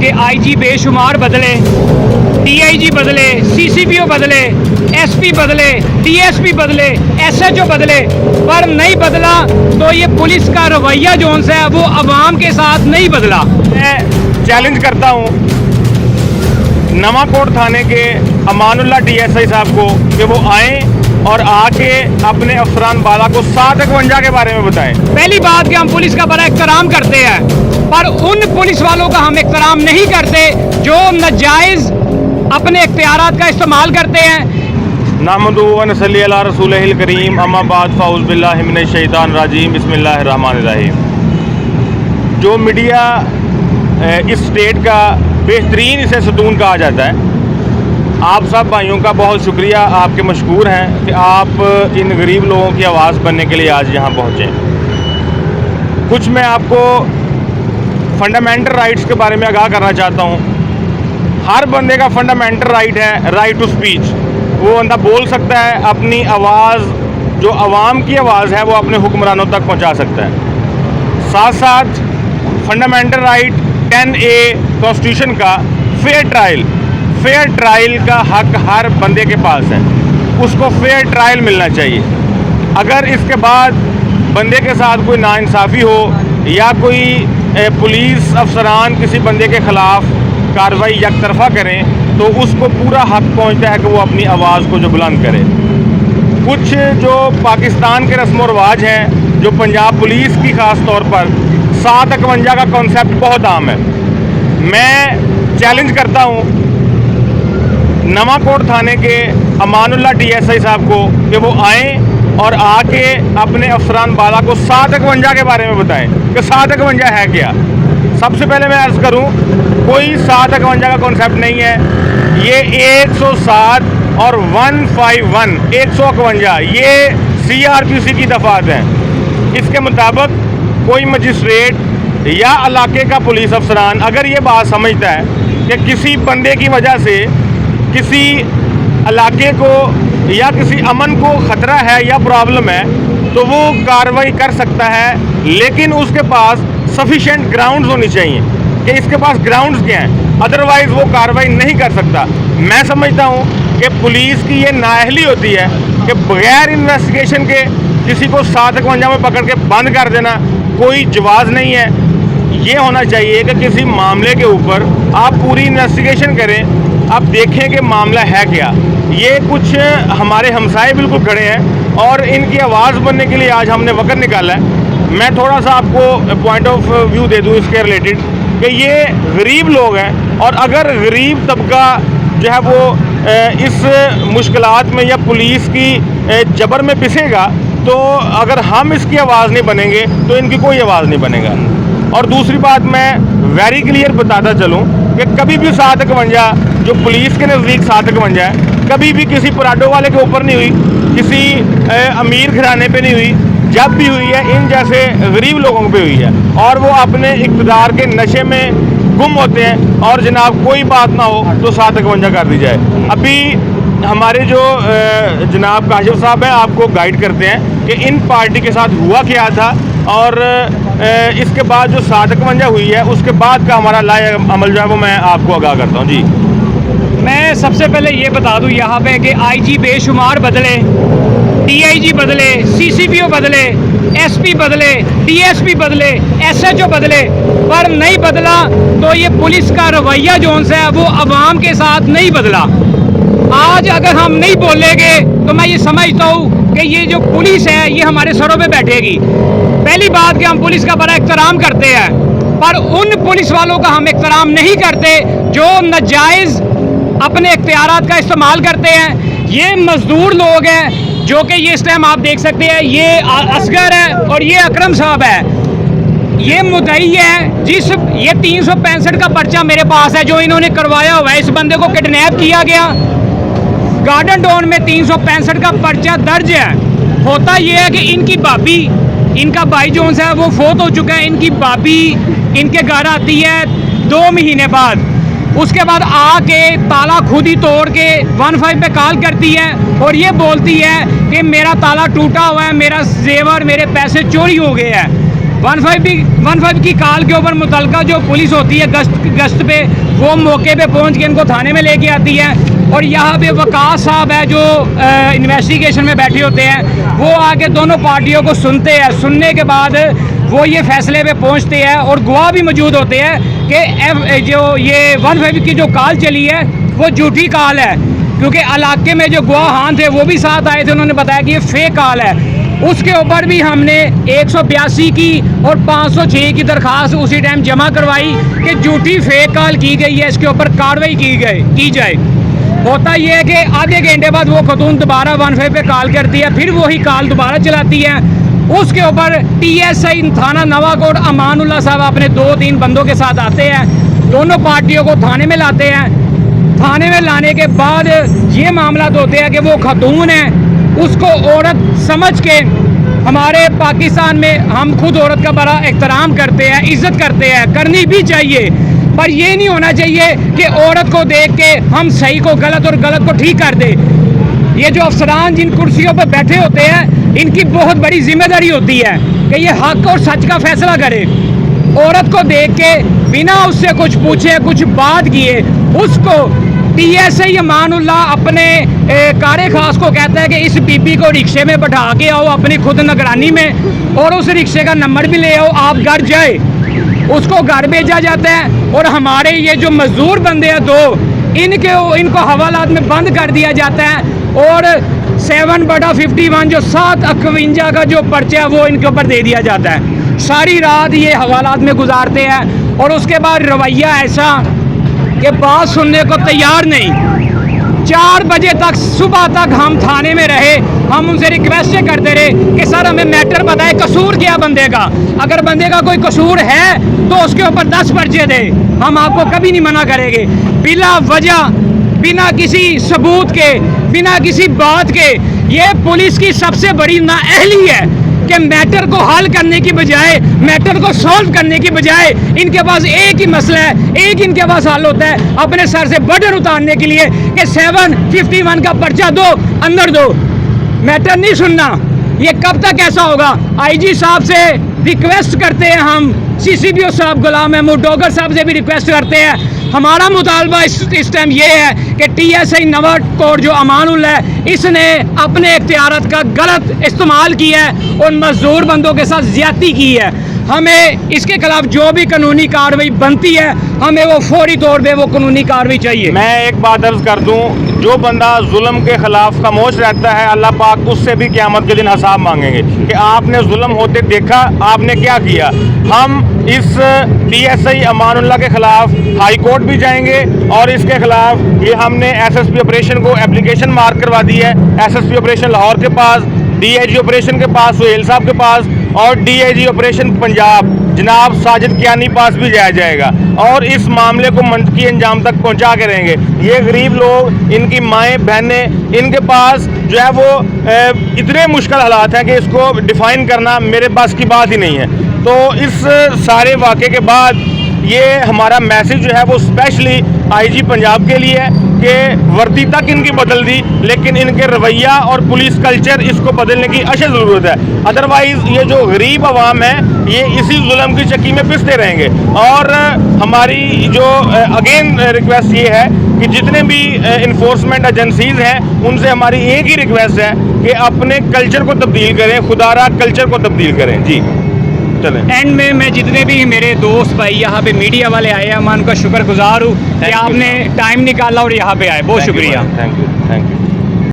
कि आईजी बेशुमार बदले, डीआईजी बदले, सीसीपीओ बदले, एसपी बदले, डीएसपी बदले, एसएचओ बदले, पर नहीं बदला तो ये पुलिस का रवैया जोन सा है वो अवाम के साथ नहीं बदला। मैं चैलेंज करता हूँ नवाकोट थाने के अमानुल्लाह डीएसआई साहब को कि वो आएँ और आके अपने अफसरान बाला को 751 के बारे में बताएं। पहली बात कि हम पुलिस का बड़ा एहतराम करते हैं, पर उन पुलिस वालों का हम एहतराम नहीं करते जो नाजायज़ अपने इख्तियारात का इस्तेमाल करते हैं। नामदू व नसल्ली अला रसूलिल करीम अम्मा बाद फ़ाउज़ बिल्लाहि मिनश शैतानिर रजीम बिस्मिल्लाहिर रहमानिर रहीम। जो मीडिया इस स्टेट का बेहतरीन इसे सतून कहा जाता है, आप सब भाइयों का बहुत शुक्रिया, आपके मशकूर हैं कि आप इन गरीब लोगों की आवाज़ बनने के लिए आज यहाँ पहुँचे। कुछ मैं आपको फंडामेंटल राइट्स के बारे में आगाह करना चाहता हूँ। हर बंदे का फंडामेंटल राइट है, राइट टू स्पीच। वो बंदा बोल सकता है, अपनी आवाज़ जो आवाम की आवाज़ है वो अपने हुक्मरानों तक पहुँचा सकता है। साथ साथ फंडामेंटल राइट 10A कॉन्स्टिट्यूशन का फेयर ट्रायल का हक हर बंदे के पास है, उसको फेयर ट्रायल मिलना चाहिए। अगर इसके बाद बंदे के साथ कोई नाइंसाफ़ी हो या कोई पुलिस अफसरान किसी बंदे के ख़िलाफ़ कार्रवाई यकतरफा करें तो उसको पूरा हक पहुंचता है कि वो अपनी आवाज़ को जो बुलंद करे। कुछ जो पाकिस्तान के रस्म व रवाज हैं, जो पंजाब पुलिस की ख़ास तौर पर 751 का कॉन्सेप्ट बहुत आम है। मैं चैलेंज करता हूँ नवाकोट थाने के अमानुल्लाह डीएसआई साहब को कि वो आएँ और आके अपने अफसरान बाला को 751 के बारे में बताएं कि 751 है क्या। सबसे पहले मैं अर्ज़ करूं, कोई 751 का कॉन्सेप्ट नहीं है। ये 107 और 151 151 ये CRPC की दफ़ात हैं। इसके मुताबिक कोई मजिस्ट्रेट या इलाके का पुलिस अफसरान अगर ये बात समझता है कि किसी बंदे की वजह से किसी इलाके को या किसी अमन को ख़तरा है या प्रॉब्लम है तो वो कार्रवाई कर सकता है, लेकिन उसके पास सफिशेंट ग्राउंड्स होनी चाहिए कि इसके पास ग्राउंड्स क्या हैं, अदरवाइज़ वो कार्रवाई नहीं कर सकता। मैं समझता हूँ कि पुलिस की ये नाअहली होती है कि बगैर इन्वेस्टिगेशन के किसी को 751 में पकड़ के बंद कर देना कोई जवाज़ नहीं है। ये होना चाहिए कि किसी मामले के ऊपर आप पूरी इन्वेस्टिगेशन करें, आप देखें कि मामला है क्या। ये कुछ हमारे हमसाए बिल्कुल खड़े हैं और इनकी आवाज़ बनने के लिए आज हमने वक्त निकाला है। मैं थोड़ा सा आपको पॉइंट ऑफ व्यू दे दूँ इसके रिलेटेड कि ये गरीब लोग हैं और अगर गरीब तबका जो है वो इस मुश्किलात में या पुलिस की जबर में पिसेगा तो अगर हम इसकी आवाज़ नहीं बनेंगे तो इनकी कोई आवाज़ नहीं बनेगा। और दूसरी बात मैं वेरी क्लियर बताता चलूँ कि कभी भी 751 जो पुलिस के नज़दीक 751 है कभी भी किसी पराडो वाले के ऊपर नहीं हुई, किसी अमीर घराने पे नहीं हुई। जब भी हुई है इन जैसे गरीब लोगों पे हुई है और वो अपने इक़्तिदार के नशे में गुम होते हैं और जनाब कोई बात ना हो तो 751 कर दी जाए। अभी हमारे जो जनाब काशिफ साहब हैं आपको गाइड करते हैं कि इन पार्टी के साथ हुआ क्या था और इसके बाद जो 751 हुई है उसके बाद का हमारा लाए अमल जो है वो मैं आपको आगाह करता हूँ। जी, मैं सबसे पहले ये बता दूं यहाँ पे कि आईजी बेशुमार बदले, डीआईजी बदले, सीसीपीओ बदले, एसपी बदले, डीएसपी बदले, एसएचओ बदले, पर नहीं बदला तो ये पुलिस का रवैया जोन सा है वो अवाम के साथ नहीं बदला। आज अगर हम नहीं बोलेंगे तो मैं ये समझता हूँ कि ये जो पुलिस है ये हमारे सरों पे बैठेगी। पहली बात कि हम पुलिस का बड़ा एहतराम करते हैं, पर उन पुलिस वालों का हम एहतराम नहीं करते जो नाजायज़ अपने इख्तियारात का इस्तेमाल करते हैं। ये मजदूर लोग हैं जो कि ये इस टाइम आप देख सकते हैं, ये असगर है और ये अकरम साहब है। ये मुद्दई है जिस ये 365 का पर्चा मेरे पास है जो इन्होंने करवाया हुआ है। इस बंदे को किडनैप किया गया, गार्डन टाउन में 365 का पर्चा दर्ज है। होता ये है कि इनकी भाभी, इनका भाई जोन सा है वो फोत हो चुका है, इनकी भाभी इनके घर आती है 2 महीने बाद, उसके बाद आके ताला खुद ही तोड़ के 15 पे कॉल करती है और ये बोलती है कि मेरा ताला टूटा हुआ है, मेरा जेवर मेरे पैसे चोरी हो गए हैं। 15 की कॉल के ऊपर मुतलका जो पुलिस होती है गश्त पे, वो मौके पे पहुंच के इनको थाने में लेके आती है। और यहाँ पे वकास साहब है जो इन्वेस्टिगेशन में बैठे होते हैं, वो आके दोनों पार्टियों को सुनते हैं। सुनने के बाद वो ये फैसले पे पहुंचते हैं और गवाह भी मौजूद होते हैं कि जो ये 15 की जो कॉल चली है वो झूठी कॉल है, क्योंकि इलाके में जो गवाहान थे वो भी साथ आए थे, उन्होंने बताया कि ये फेक कॉल है। उसके ऊपर भी हमने 182 की और 506 की दरख्वास्त उसी टाइम जमा करवाई कि झूठी फेक कॉल की गई है, इसके ऊपर कार्रवाई की जाए। होता यह है कि आधे घंटे बाद वो खतून दोबारा 15 पे कॉल करती है, फिर वही कॉल दोबारा चलाती है। उसके ऊपर TSI थाना नवाकोट अमानुल्लाह साहब अपने 2-3 बंदों के साथ आते हैं, दोनों पार्टियों को थाने में लाते हैं। थाने में लाने के बाद ये मामला होते हैं कि वो खतून है, उसको औरत समझ के, हमारे पाकिस्तान में हम खुद औरत का बड़ा एहतराम करते हैं, इज्जत करते हैं, करनी भी चाहिए, पर ये नहीं होना चाहिए कि औरत को देख के हम सही को गलत और गलत को ठीक कर दे। ये जो अफसरान जिन कुर्सियों पर बैठे होते हैं, इनकी बहुत बड़ी जिम्मेदारी होती है कि ये हक और सच का फैसला करे। औरत को देख के बिना उससे कुछ पूछे, कुछ बात किए, उसको TSI अमानुल्लाह अपने कारे खास को कहता है कि इस बीबी को रिक्शे में बैठा के आओ अपनी खुद निगरानी में, और उस रिक्शे का नंबर भी ले आओ, आप घर जाए। उसको घर भेजा जाता है और हमारे ये जो मजदूर बंदे हैं दो, इनको हवालात में बंद कर दिया जाता है और 7/51 जो 751 का जो पर्चा है वो इनके ऊपर दे दिया जाता है। सारी रात ये हवालात में गुजारते हैं और उसके बाद रवैया ऐसा कि बात सुनने को तैयार नहीं। 4 बजे तक, सुबह तक हम थाने में रहे, हम उनसे रिक्वेस्ट करते रहे कि सर हमें मैटर बताए, कसूर क्या बंदे का, अगर बंदे का कोई कसूर है तो उसके ऊपर 10 पर्चे दे, हम आपको कभी नहीं मना करेंगे। बिला वजह, बिना किसी सबूत के, बिना किसी बात के, ये पुलिस की सबसे बड़ी नाअहली है कि मैटर को हल करने की बजाय, मैटर को सॉल्व करने की बजाय, इनके पास एक ही मसला है, एक इनके पास हल होता है अपने सर से बर्डन उतारने के लिए कि 751 का पर्चा दो, अंदर दो, मैटर नहीं सुनना। ये कब तक ऐसा होगा? IG साहब से रिक्वेस्ट करते हैं हम, CCBO साहब गुलाम महमूद डोगर साहब से भी रिक्वेस्ट करते हैं। हमारा मुतालबा इस टाइम ये है कि TSI नवाकोट जो अमानुल्लाह है, इसने अपने इख्तियारात का गलत इस्तेमाल किया है और मजदूर बंदों के साथ ज्यादती की है। हमें इसके खिलाफ जो भी कानूनी कार्रवाई बनती है, हमें वो फौरी तौर पे वो कानूनी कार्रवाई चाहिए। मैं एक बात अर्ज कर दूं, जो बंदा जुल्म के खिलाफ खामोश रहता है, अल्लाह पाक उससे भी क़यामत के दिन हिसाब मांगेंगे कि आपने जुल्म होते देखा, आपने क्या किया। हम इस TSI अमानुल्लाह के खिलाफ हाई कोर्ट भी जाएंगे और इसके खिलाफ ये हमने SSP ऑपरेशन को एप्लीकेशन मार्क करवा दी है, SSP ऑपरेशन लाहौर के पास, DIG ऑपरेशन के पास सुहेल साहब के पास, और DIG ऑपरेशन पंजाब जनाब साजिद कियानी पास भी जाया जाएगा और इस मामले को मंतकी अंजाम तक पहुंचा के रहेंगे। ये गरीब लोग, इनकी माएँ बहनें, इनके पास जो है वो इतने मुश्किल हालात हैं कि इसको डिफ़ाइन करना मेरे पास की बात ही नहीं है। तो इस सारे वाक़े के बाद ये हमारा मैसेज जो है वो स्पेशली IG पंजाब के लिए है कि वर्दी तक इनकी बदल दी, लेकिन इनके रवैया और पुलिस कल्चर इसको बदलने की अशद ज़रूरत है। अदरवाइज़ ये जो गरीब आवाम है ये इसी जुल्म की चक्की में पिसते रहेंगे। और हमारी जो अगेन रिक्वेस्ट ये है कि जितने भी इन्फोर्समेंट एजेंसीज़ हैं उनसे हमारी एक ही रिक्वेस्ट है कि अपने कल्चर को तब्दील करें, खुदारा कल्चर को तब्दील करें। जी चलें। एंड में मैं जितने भी मेरे दोस्त भाई यहाँ पे मीडिया वाले आए हैं, मैं उनका शुक्रगुजार हूँ कि आपने टाइम निकाला और यहाँ पे आए। बहुत शुक्रिया। Thank you.